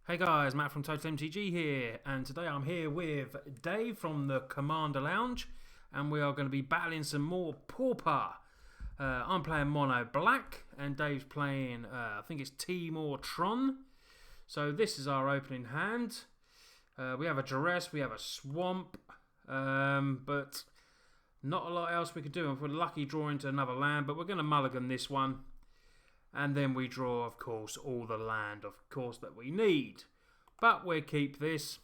Hey guys, Matt from TOTALmtg here, and today I'm here with Dave from the Commander Lounge, and we are going to be battling some more Pauper. I'm playing Mono Black, and Dave's playing, I think it's Temur Tron. So this is our opening hand. We have a Duress, we have a Swamp, but not a lot else we could do. If we're lucky, draw into another land, but we're going to mulligan this one. And then we draw, of course, all the land, of course, that we need. But we'll keep this.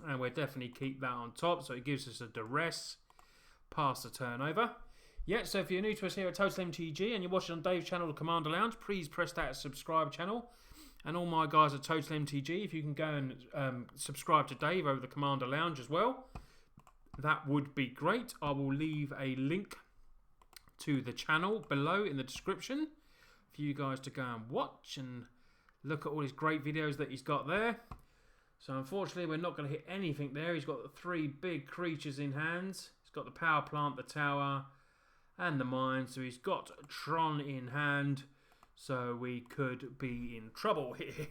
And we'll definitely keep that on top. So it gives us a Duress. Pass the turnover. Yeah, so if you're new to us here at TOTALmtg and you're watching on Dave's channel, the Commander Lounge, please press that subscribe channel. And all my guys at TOTALmtg, if you can go and subscribe to Dave over the Commander Lounge as well, that would be great. I will leave a link to the channel below in the description for you guys to go and watch and look at all his great videos that he's got there. So unfortunately we're not going to hit anything there. He's got the three big creatures in hands. He's got the power plant, the tower and the mine. So he's got Tron in hand. So we could be in trouble here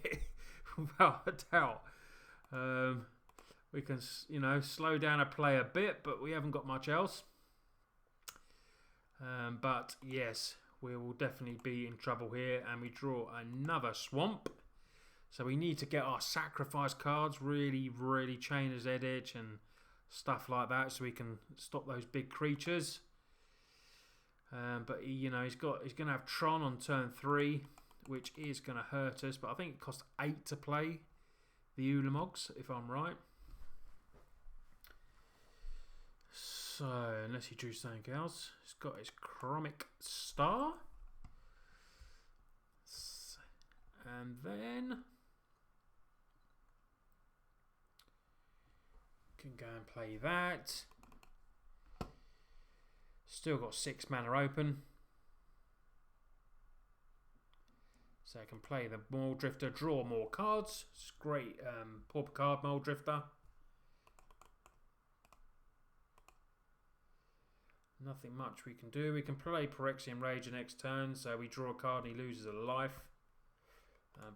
without a doubt. We can, slow down a play a bit, but we haven't got much else. But yes, we will definitely be in trouble here, and we draw another Swamp. So we need to get our sacrifice cards, really chain his edge and stuff like that, so we can stop those big creatures. But he's going to have Tron on turn 3, which is going to hurt us. But I think it costs 8 to play the Ulamogs, if I'm right. So, unless he drew something else, he's got his Chromic Star. And then can go and play that. Still got 6 mana open. So I can play the Mold Drifter, draw more cards. It's great Pauper card, Mold Drifter. Nothing much we can do. We can play Phyrexian Rage next turn, so we draw a card and he loses a life.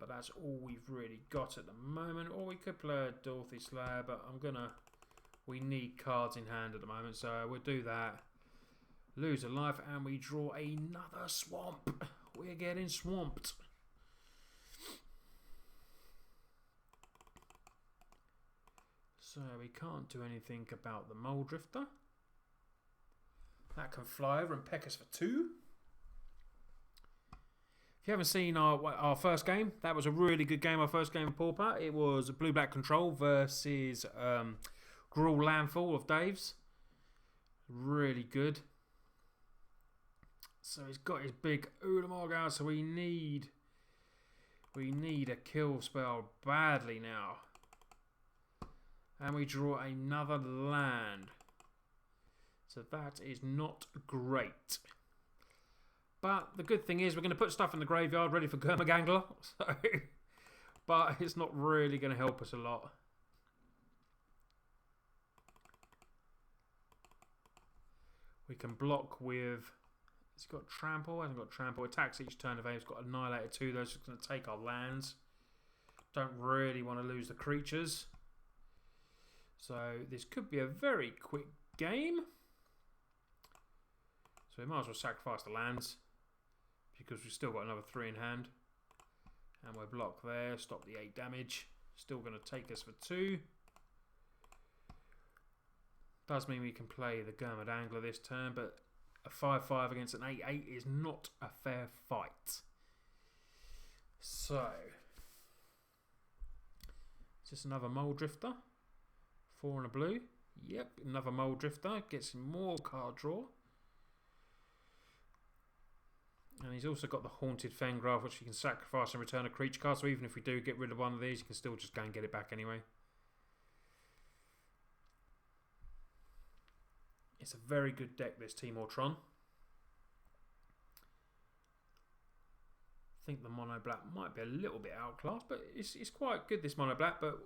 But that's all we've really got at the moment. Or we could play a Dorothy Slayer, but we need cards in hand at the moment, so we'll do that. Lose a life, and we draw another Swamp. We're getting swamped. So we can't do anything about the Mold Drifter. That can fly over and peck us for 2. If you haven't seen our first game, that was a really good game. Our first game of Pauper. It was Blue-Black Control versus Gruul Landfall of Dave's. Really good. So he's got his big Ulamog out, so we need a kill spell badly now. And we draw another land. So that is not great. But the good thing is we're going to put stuff in the graveyard ready for Gurmagangler. So, but it's not really going to help us a lot. We can block with... He's got Trample. Hasn't got Trample. Attacks each turn of aim. He's got Annihilator 2. Those are going to take our lands. Don't really want to lose the creatures. So this could be a very quick game. So we might as well sacrifice the lands because we've still got another 3 in hand. And we're blocked there. Stop the 8 damage. Still going to take us for 2. Does mean we can play the Gurmagangler this turn, but a 5-5 against an 8-8 is not a fair fight. So, is this another Mold Drifter? 4 and a blue. Yep, another Mold Drifter. Gets more card draw. And he's also got the Haunted Fengraf, which you can sacrifice and return a creature card. So even if we do get rid of one of these, you can still just go and get it back anyway. It's a very good deck, this Temur Tron. I think the Mono Black might be a little bit outclassed, but it's quite good, this Mono Black. But,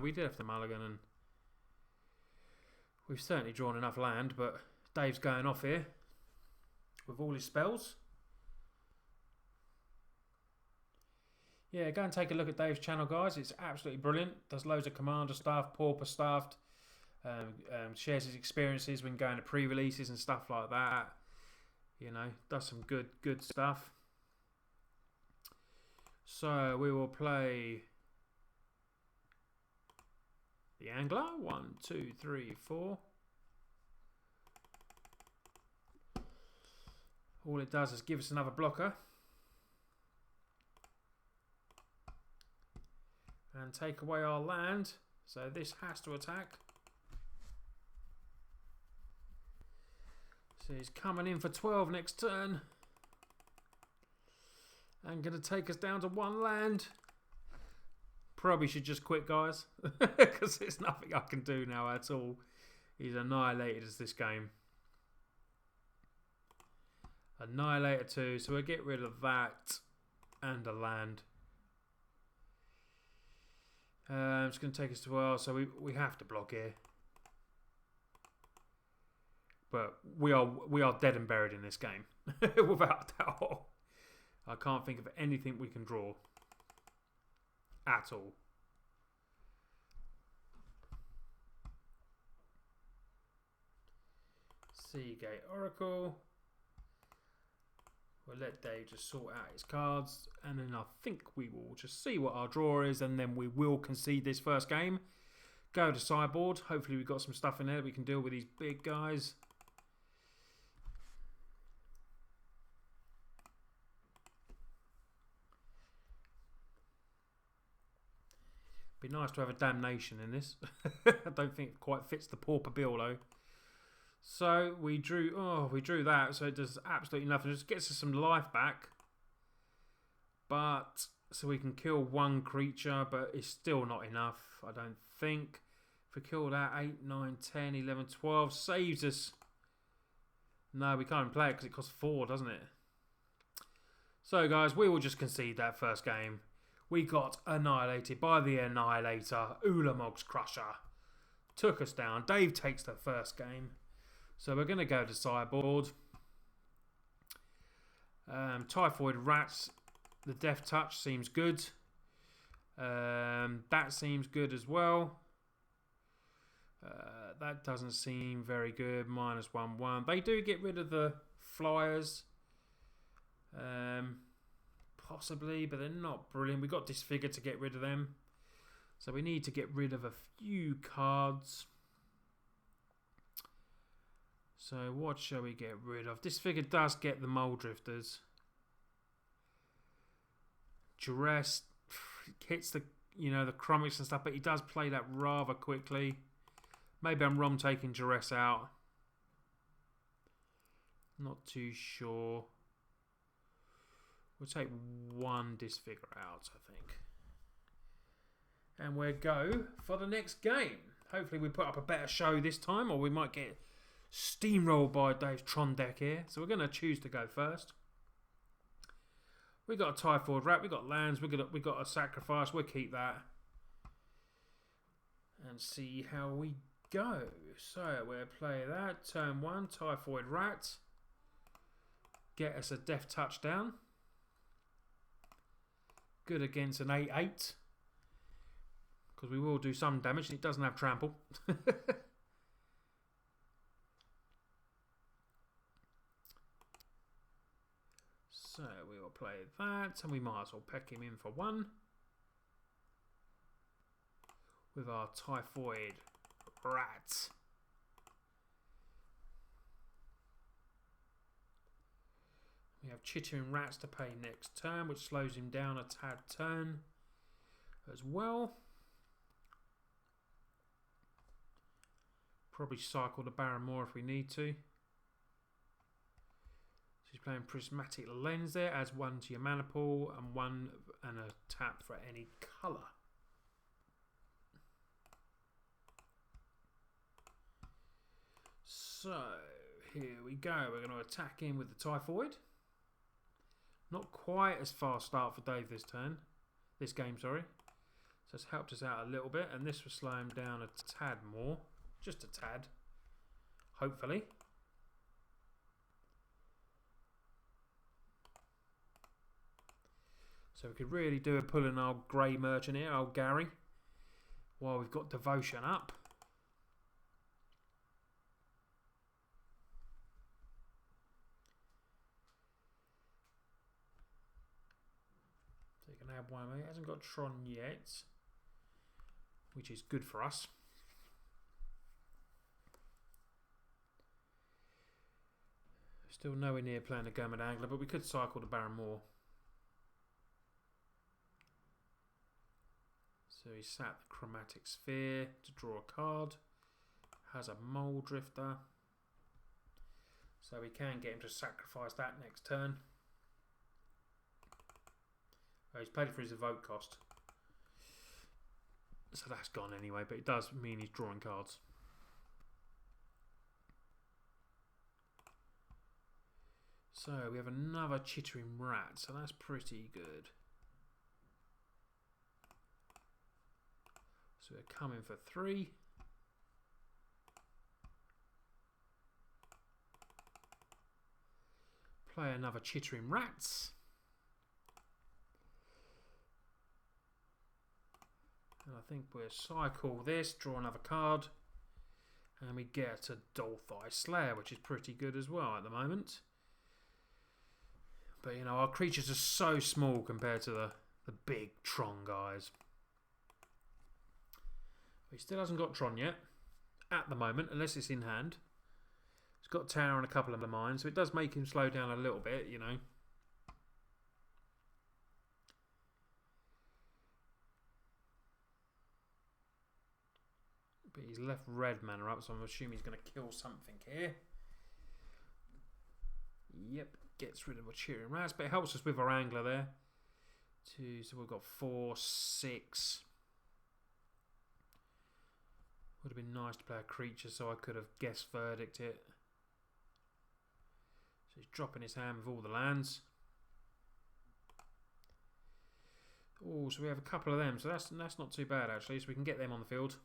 we did have to mulligan, and we've certainly drawn enough land, but Dave's going off here with all his spells. Yeah, go and take a look at Dave's channel, guys. It's absolutely brilliant. Does loads of Commander stuff, Pauper stuff. Shares his experiences when going to pre-releases and stuff like that. You know, does some good stuff. So we will play the Angler. 1, 2, 3, 4. All it does is give us another blocker. And take away our land. So this has to attack. So he's coming in for 12 next turn. And going to take us down to 1 land. Probably should just quit, guys. Because there's nothing I can do now at all. He's annihilated us this game. Annihilator 2. So we'll get rid of that. And a land. It's going to take us to well, so we have to block here. But we are dead and buried in this game. Without doubt. I can't think of anything we can draw. At all. Seagate Oracle. We'll let Dave just sort out his cards, and then I think we will just see what our draw is, and then we will concede this first game. Go to sideboard. Hopefully we've got some stuff in there that we can deal with these big guys. Be nice to have a damnation in this. I don't think it quite fits the Pauper bill though. So we drew that, so it does absolutely nothing. It just gets us some life back. But, so we can kill 1 creature, but it's still not enough, I don't think. If we kill that, 8, 9, 10, 11, 12, saves us. No, we can't even play it because it costs 4, doesn't it? So guys, we will just concede that first game. We got annihilated by the Annihilator, Ulamog's Crusher. Took us down. Dave takes the first game. So we're going to go to sideboard. Typhoid Rats. The Death Touch seems good. That seems good as well. That doesn't seem very good. -1/1. They do get rid of the flyers. Possibly, but they're not brilliant. We got Disfigure to get rid of them. So we need to get rid of a few cards. So what shall we get rid of? Disfigure does get the Mole Drifters. Duress hits the the Crummets and stuff, but he does play that rather quickly. Maybe I'm wrong taking Duress out. Not too sure. We'll take 1 Disfigure out, I think. And we'll go for the next game. Hopefully we put up a better show this time, or we might get steamrolled by Dave's Tron deck here. So we're going to choose to go first. We got a Typhoid Rat, we got lands, we got a sacrifice. We'll keep that and see how we go. So we'll play that. Turn 1, Typhoid Rat. Get us a Death Touchdown. Good against an 8/8. Because we will do some damage, and it doesn't have trample. So we will play that, and we might as well peck him in for 1. With our Typhoid Rat. We have Chittering Rats to pay next turn, which slows him down a tad turn as well. Probably cycle the Baron more if we need to. So he's playing Prismatic Lens there, adds 1 to your mana pool and 1 and a tap for any colour. So here we go. We're going to attack in with the Typhoid. Not quite as fast start for Dave this game, sorry. So it's helped us out a little bit, and this will slow him down a tad more. Just a tad. Hopefully. So we could really do a pulling our grey merchant here, old Gary, while we've got devotion up. So you can have one. He hasn't got Tron yet, which is good for us. Still nowhere near playing a Gurmad Angler, but we could cycle the Baron Moor. So he sat the Chromatic Sphere to draw a card. Has a Mole Drifter. So we can get him to sacrifice that next turn. Oh, he's paid it for his evoke cost. So that's gone anyway, but it does mean he's drawing cards. So we have another Chittering Rat, so that's pretty good. So we're coming for 3. Play another Chittering Rats. And I think we'll cycle this, draw another card. And we get a Dolthai Slayer, which is pretty good as well at the moment. But, you know, our creatures are so small compared to the big Tron guys. He still hasn't got Tron yet, at the moment, unless it's in hand. He's got Tower and a couple of the mines, so it does make him slow down a little bit, you know. But he's left red mana up, so I'm assuming he's going to kill something here. Yep, gets rid of a Chittering Rats, but it helps us with our Angler there. 2, so we've got 4, 6. Would have been nice to play a creature, so I could have guessed verdict it. So he's dropping his hand with all the lands. Oh, so we have a couple of them, so that's not too bad actually. So we can get them on the field.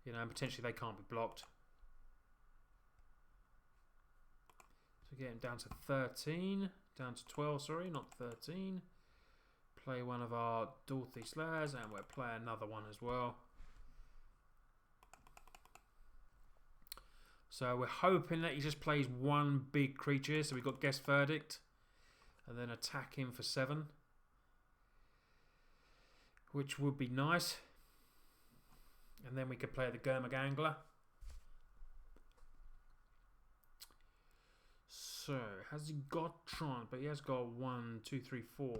You know, and potentially they can't be blocked. So get him down to 13, down to 12. Sorry, not 13. Play one of our Dolthai Slayers, and we'll play another one as well. So we're hoping that he just plays one big creature. So we've got Guess Verdict. And then attack him for 7. Which would be nice. And then we could play the Gurmag Angler. So, has he got Tron? But he has got 1, 2, 3, 4,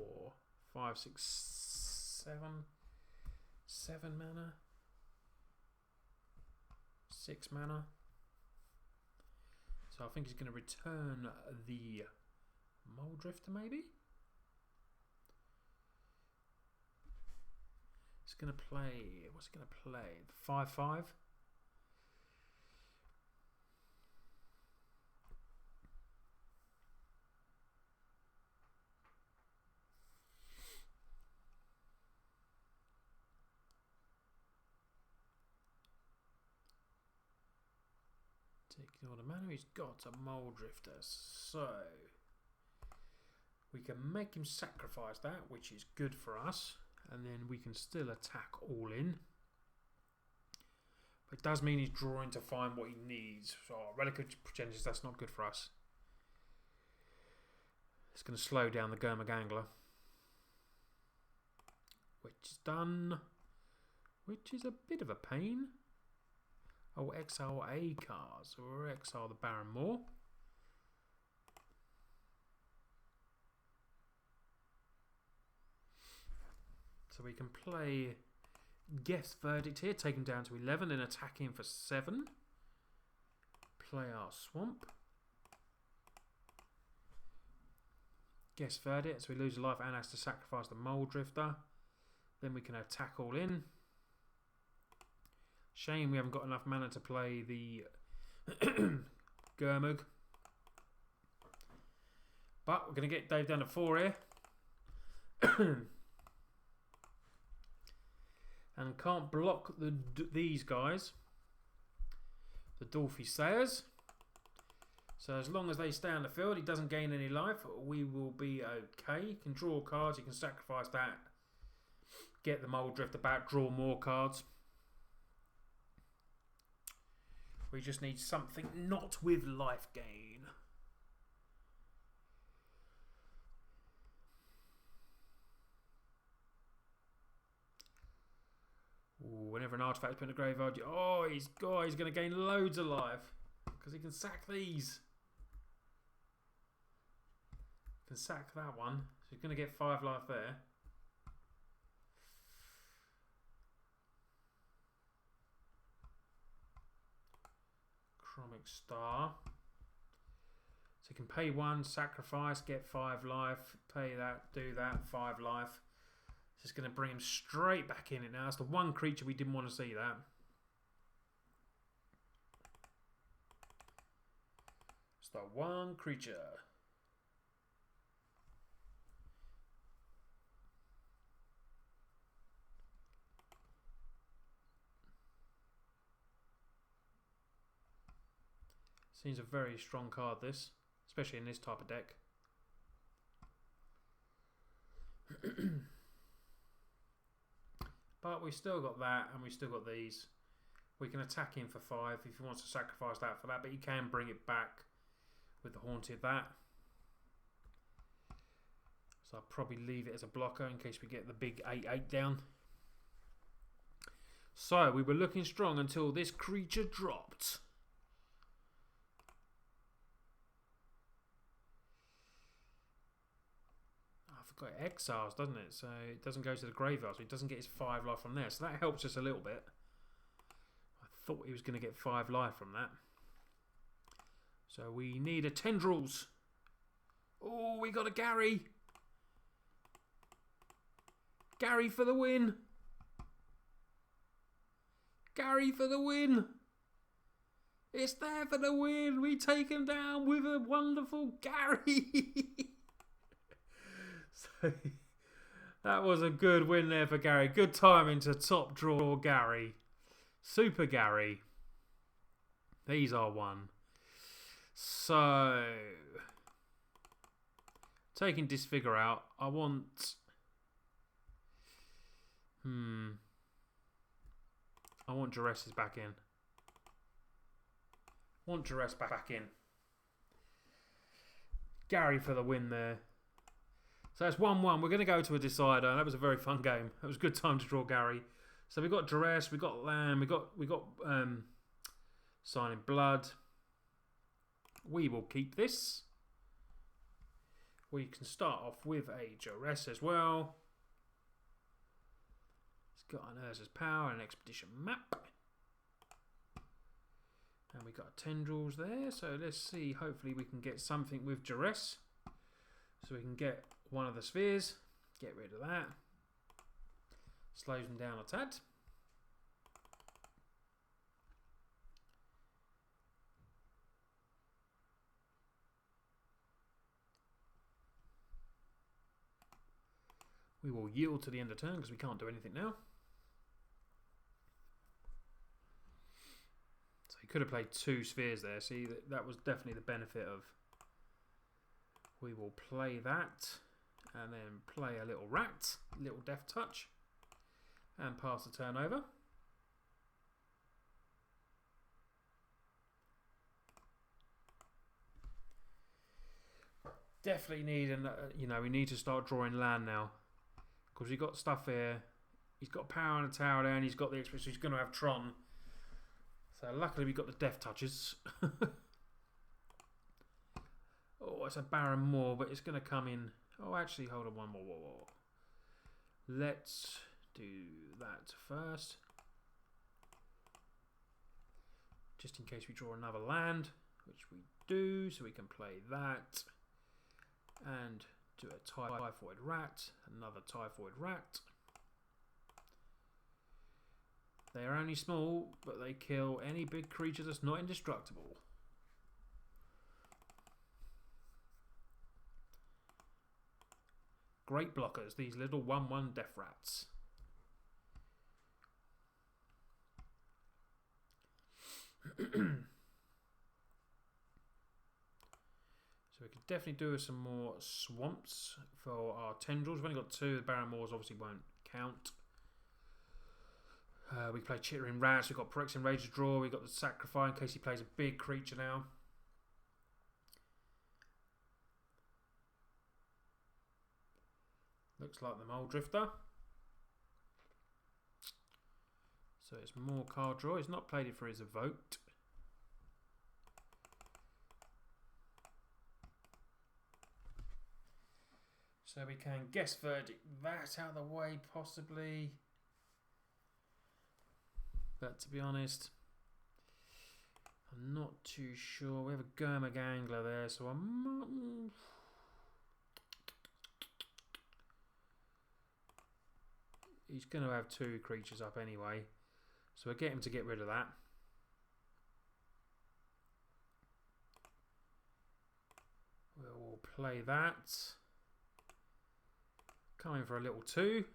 5, 6, 7. 7 mana. 6 mana. So I think he's going to return the Mole Drifter, maybe? He's going to play... What's he going to play? 5/5? Taking all the mana, he's got a Mole Drifter, so we can make him sacrifice that, which is good for us, and then we can still attack all in. But it does mean he's drawing to find what he needs. So Relic of Genesis, that's not good for us. It's going to slow down the Gurmag Angler, which is done, which is a bit of a pain. Oh, exile a card. So we'll exile the Baron Moor. So we can play Guess Verdict here, take him down to 11 and attack him for 7. Play our Swamp. Guess Verdict, so we lose a life and has to sacrifice the Mole Drifter. Then we can attack all in. Shame we haven't got enough mana to play the Gurmag. But we're going to get Dave down to 4 here. And can't block these guys. The Dolthai Slayers. So as long as they stay on the field, he doesn't gain any life, we will be okay. You can draw cards, you can sacrifice that. Get the Mold Drifter back, draw more cards. We just need something not with life gain. Ooh, whenever an artifact is put in the graveyard, oh, he's going to gain loads of life because he can sack these. Can sack that one, so he's going to get 5 life there. Chromic Star. So you can pay 1, sacrifice, get 5 life, pay that, do that, 5 life. It's just going to bring him straight back in it now. That's the one creature we didn't want to see that. It's the one creature. Seems a very strong card, this, especially in this type of deck. But we still got that, and we still got these. We can attack him for 5 if he wants to sacrifice that for that, but you can bring it back with the Haunted that. So I'll probably leave it as a blocker in case we get the big 8/8 down. So we were looking strong until this creature dropped. Got exiles, doesn't it? So it doesn't go to the graveyard, so he doesn't get his 5 life from there. So that helps us a little bit. I thought he was going to get 5 life from that. So we need a Tendrils. Oh, we got a Gary. Gary for the win. Gary for the win. It's there for the win. We take him down with a wonderful Gary. So that was a good win there for Gary. Good timing to top draw Gary. Super Gary. These are one. So taking Disfigure out. I want Duresses back in. Want Duress back in. Gary for the win there. So it's 1-1. We're going to go to a decider. That was a very fun game. It was a good time to draw Gary. So we got Duress, we got Lamb, we got Signing Blood. We will keep this. We can start off with a Duress as well. It's got an Urza's Power and an Expedition Map. And we got Tendrils there. So let's see. Hopefully we can get something with Duress. So we can get one of the spheres, get rid of that, slows them down a tad. We will yield to the end of turn because we can't do anything now. So he could have played 2 spheres there. See, that was definitely the benefit of. We will play that. And then play a little rat, little Death Touch, and pass the turn over. Definitely need, we need to start drawing land now because we've got stuff here. He's got power on a tower there, and he's got the experience. So he's going to have Tron. So luckily we got the Death Touches. Oh, it's a Baron Moor, but it's going to come in. Oh, actually, hold on one more. Let's do that first. Just in case we draw another land, which we do, so we can play that. And do a Typhoid Rat, another Typhoid Rat. They are only small, but they kill any big creature that's not indestructible. Great blockers, these little 1/1 Death Rats. definitely do some more swamps for our tendrils. We've only got 2. The Barrymores obviously won't count. We play Chittering Rats. We've got Phyrexian Rage to draw. We've got the Sacrifice in case he plays a big creature now. Looks like the Mole Drifter. So it's more card draw. He's not played it for his Evoked. So we can guess verdict that out of the way, possibly. But to be honest, I'm not too sure. We have a Gurmag Angler there, so I'm... He's going to have 2 creatures up anyway. So we'll get him to get rid of that. We'll play that. Coming for a little 2.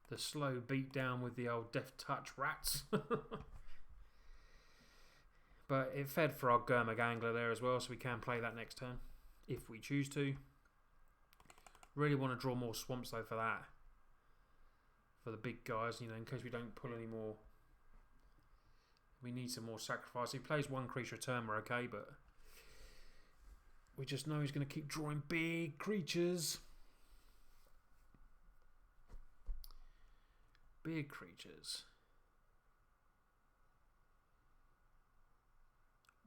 The slow beat down with the old Death Touch Rats. But it fed for our Gurmag Angler there as well, so we can play that next turn if we choose to. Really want to draw more swamps though for that. For the big guys, you know, in case we don't pull any more. We need some more sacrifice. He plays 1 creature a turn, we're okay, but we just know he's going to keep drawing big creatures. Big creatures.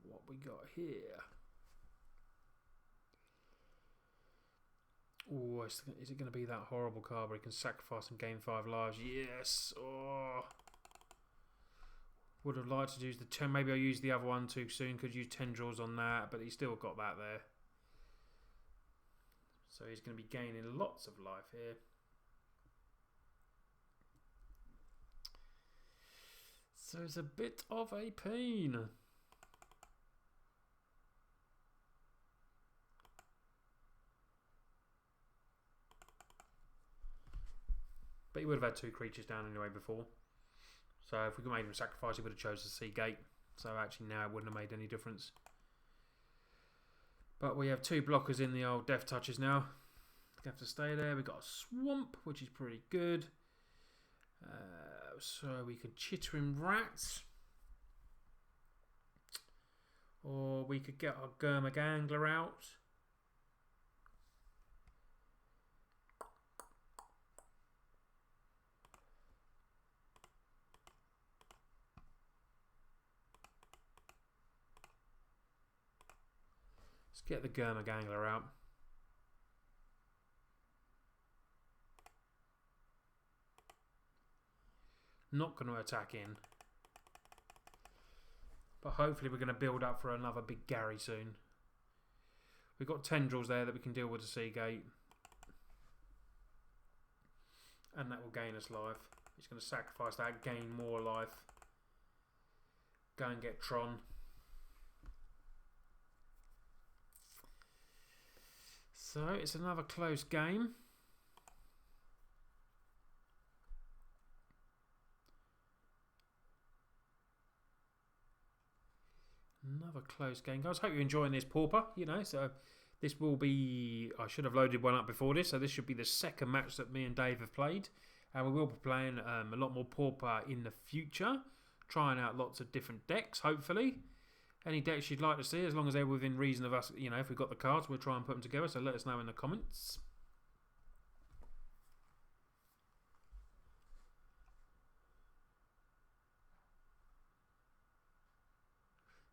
What we got here? Oh, is it going to be that horrible card where he can sacrifice and gain 5 lives? Yes. Oh. Would have liked to use the 10. Maybe I used the other one too soon. Could use tendrils on that, but he's still got that there. So he's going to be gaining lots of life here. So it's a bit of a pain. But he would have had 2 creatures down anyway before. So if we made him sacrifice, he would have chosen the Sea Gate. So actually now it wouldn't have made any difference. But we have 2 blockers in the old Death Touches now. We have to stay there. We've got a Swamp, which is pretty good. So we could Chittering Rats. Or we could get our Gurmag Angler out. Let's get the Gurmag Angler out. Not going to attack in. But hopefully we're going to build up for another big Gary soon. We've got tendrils there that we can deal with the Sea Gate. And that will gain us life. He's going to sacrifice that, gain more life. Go and get Tron. So it's another close game. Another close game, guys. Hope you're enjoying this Pauper, you know. So this will be... I should have loaded one up before this. So this should be the second match that me and Dave have played. And we will be playing a lot more Pauper in the future. Trying out lots of different decks, hopefully. Any decks you'd like to see, as long as they're within reason of us, you know, if we've got the cards, we'll try and put them together. So let us know in the comments.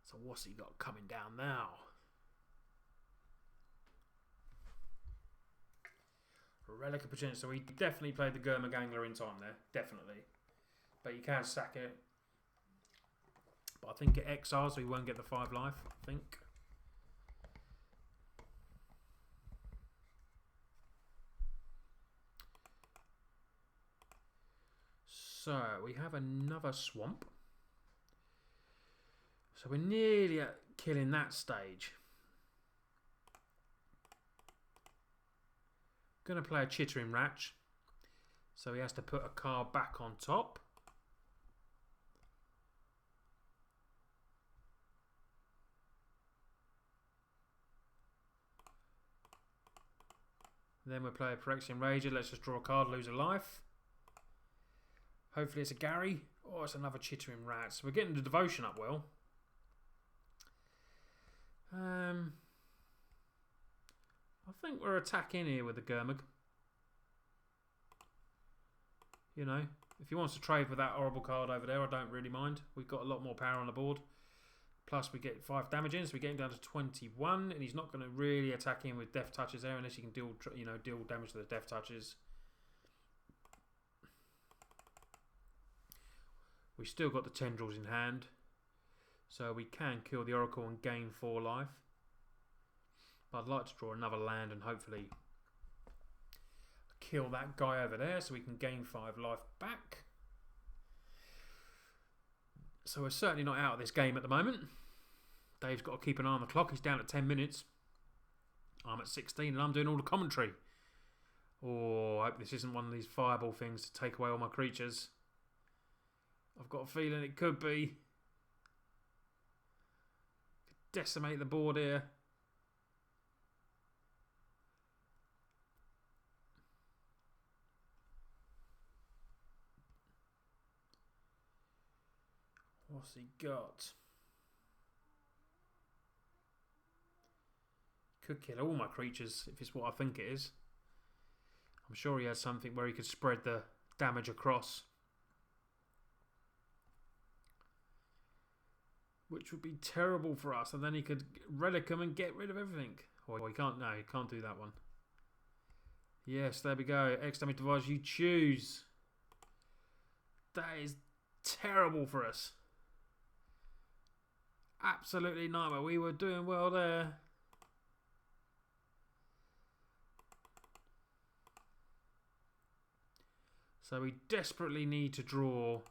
So what's he got coming down now? Relic of Potential. So he definitely played the Gurmag Angler in time there. Definitely. But you can sack it. But I think it exiles, so he won't get the 5 life, I think. So we have another Swamp. So we're nearly at killing that stage. Going to play a Chittering Rat. So he has to put a card back on top. Then we'll play a Phyrexian Rager. Let's just draw a card, lose a life. Hopefully it's a Gary. Or it's another Chittering Rat. So we're getting the devotion up well. I think we're attacking here with the Gurmag. You know, if he wants to trade with that horrible card over there, I don't really mind. We've got a lot more power on the board. Plus we get 5 damage in, so we get him down to 21, and he's not going to really attack him with Death Touches there unless you can deal, deal damage to the Death Touches. We've still got the Tendrils in hand, so we can kill the Oracle and gain 4 life. But I'd like to draw another land and hopefully kill that guy over there so we can gain 5 life back. So we're certainly not out of this game at the moment. Dave's got to keep an eye on the clock. He's down at 10 minutes. I'm at 16 and I'm doing all the commentary. Oh, I hope this isn't one of these fireball things to take away all my creatures. I've got a feeling it could be. Decimate the board here. What's he got? Could kill all my creatures if it's what I think it is. I'm sure he has something where he could spread the damage across. Which would be terrible for us, and then he could relic them and get rid of everything. Or he can't, no, he can't do that one. Yes, there we go. X damage device, you choose. That is terrible for us. Absolutely nightmare. We were doing well there. So we desperately need to draw.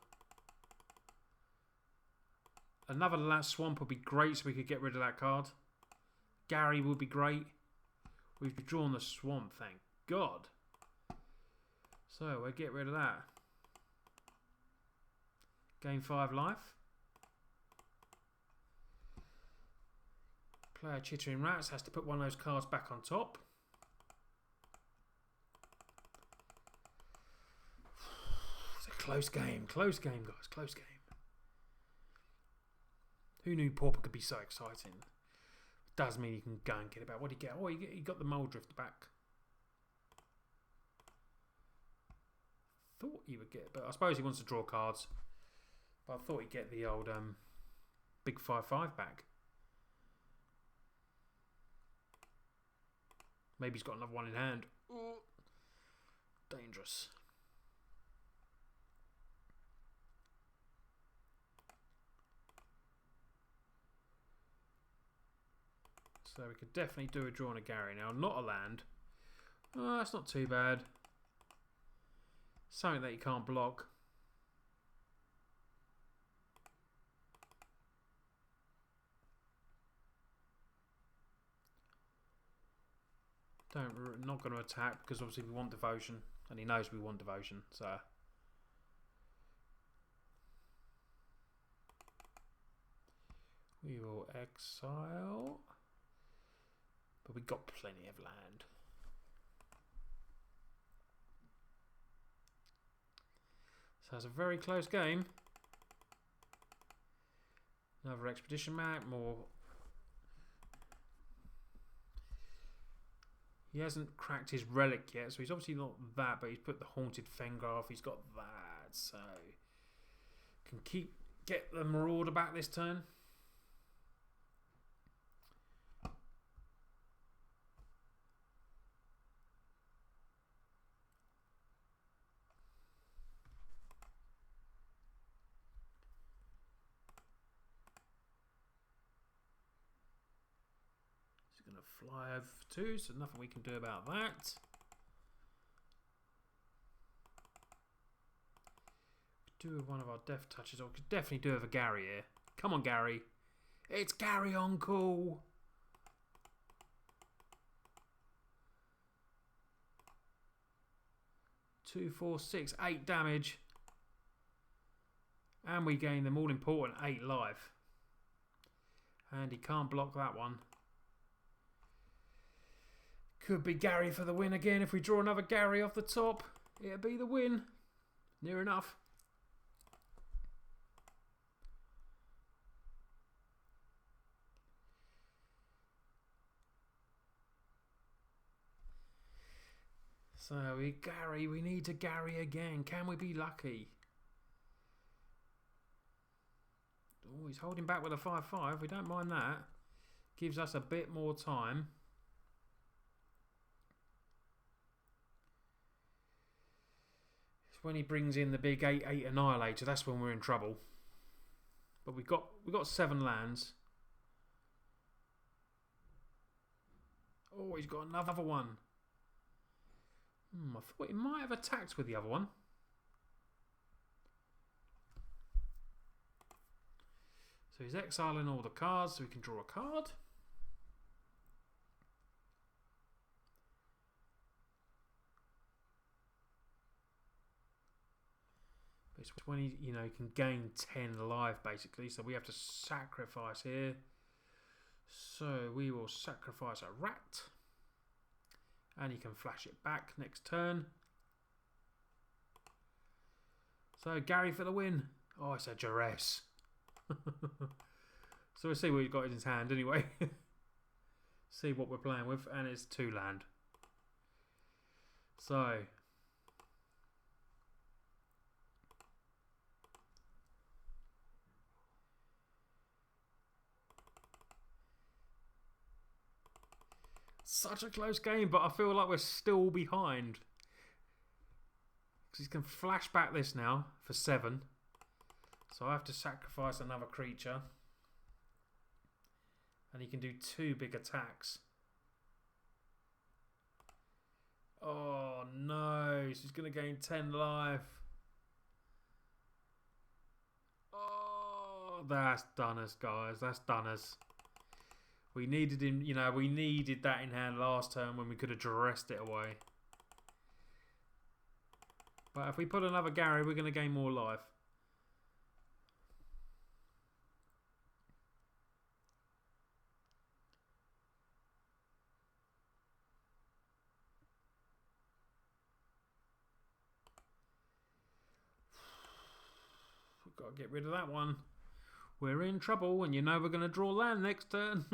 Another last swamp would be great so we could get rid of that card. Gary would be great. We've drawn the swamp, thank God. So we'll get rid of that. Gain 5 life. Player Chittering Rats has to put one of those cards back on top. It's a close game. Close game, guys. Close game. Who knew Pauper could be so exciting? It does mean you can go and get it back. What did he get? Oh, he got the Muldrift back. Thought he would get it, but I suppose he wants to draw cards. But I thought he'd get the old big 5/5 back. Maybe he's got another one in hand. Ooh. Dangerous. So we could definitely do a draw on a Gary now. Not a land. Oh, that's not too bad. Something that you can't block. Not going to attack because obviously we want devotion, and he knows we want devotion. So we will exile, but we got plenty of land. So it's a very close game. Another expedition map, more. He hasn't cracked his relic yet, so he's obviously not that, but he's put the Haunted Fengraf, he's got that, so can get the Marauder back this turn. Going to fly over for 2, so nothing we can do about that. Do with one of our Death Touches, or we could definitely do with a Gary here. Come on, Gary. It's Gary on call. Two, 4, 6, 8 damage. And we gain the all important 8 life. And he can't block that one. Could be Gary for the win again. If we draw another Gary off the top, it'll be the win. Near enough. So we need to Gary again. Can we be lucky? Oh, he's holding back with a 5-5. We don't mind that. Gives us a bit more time. It's when he brings in the big 8-8 Annihilator. That's when we're in trouble. But we've got 7 lands. Oh, he's got another one. I thought he might have attacked with the other one. So he's exiling all the cards so we can draw a card. It's when he can gain 10 life basically, so we have to sacrifice here. So we will sacrifice a rat. And he can flash it back next turn. So Gary for the win. Oh, it's a duress. So we'll see what he's got in his hand anyway. See what we're playing with. And it's 2 land. So such a close game, but I feel like we're still behind. Because he can flash back this now for 7. So I have to sacrifice another creature. And he can do 2 big attacks. Oh no, he's going to gain 10 life. Oh, that's done us, guys. That's done us. We needed him, we needed that in hand last turn when we could have dressed it away. But if we put another Gary, we're going to gain more life. We've got to get rid of that one. We're in trouble and we're going to draw land next turn.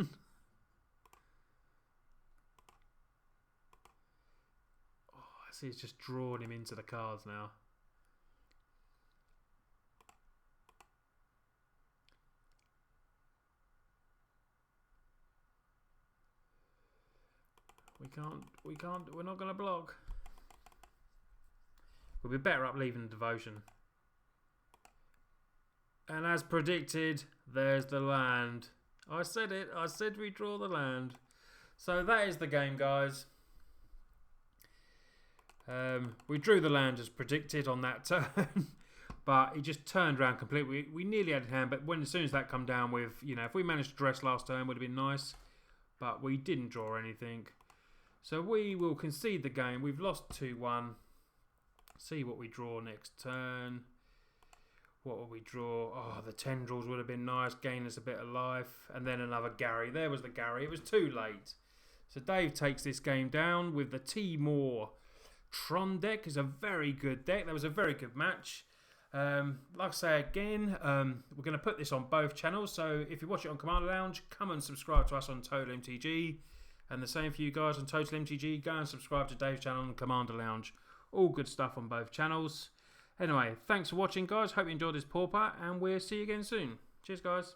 See, it's just drawn him into the cards now. We're not going to block. We'll be better up leaving Devotion. And as predicted, there's the land. I said it. I said we draw the land. So that is the game, guys. We drew the land as predicted on that turn, but he just turned around completely. We nearly had it in hand, but as soon as that come down with, if we managed to dress last turn, would have been nice, but we didn't draw anything. So we will concede the game. We've lost 2-1. See what we draw next turn. What will we draw? Oh, the Tendrils would have been nice, gain us a bit of life, and then another Gary. There was the Gary. It was too late. So Dave takes this game down with the Temur Tron deck. Is a very good deck. That was a very good match. Like I say again, we're going to put this on both channels. So if you watch it on Commander Lounge, come and subscribe to us on TOTALmtg. And the same for you guys on TOTALmtg. Go and subscribe to Dave's channel on Commander Lounge. All good stuff on both channels. Anyway, thanks for watching, guys. Hope you enjoyed this Pauper, and we'll see you again soon. Cheers, guys.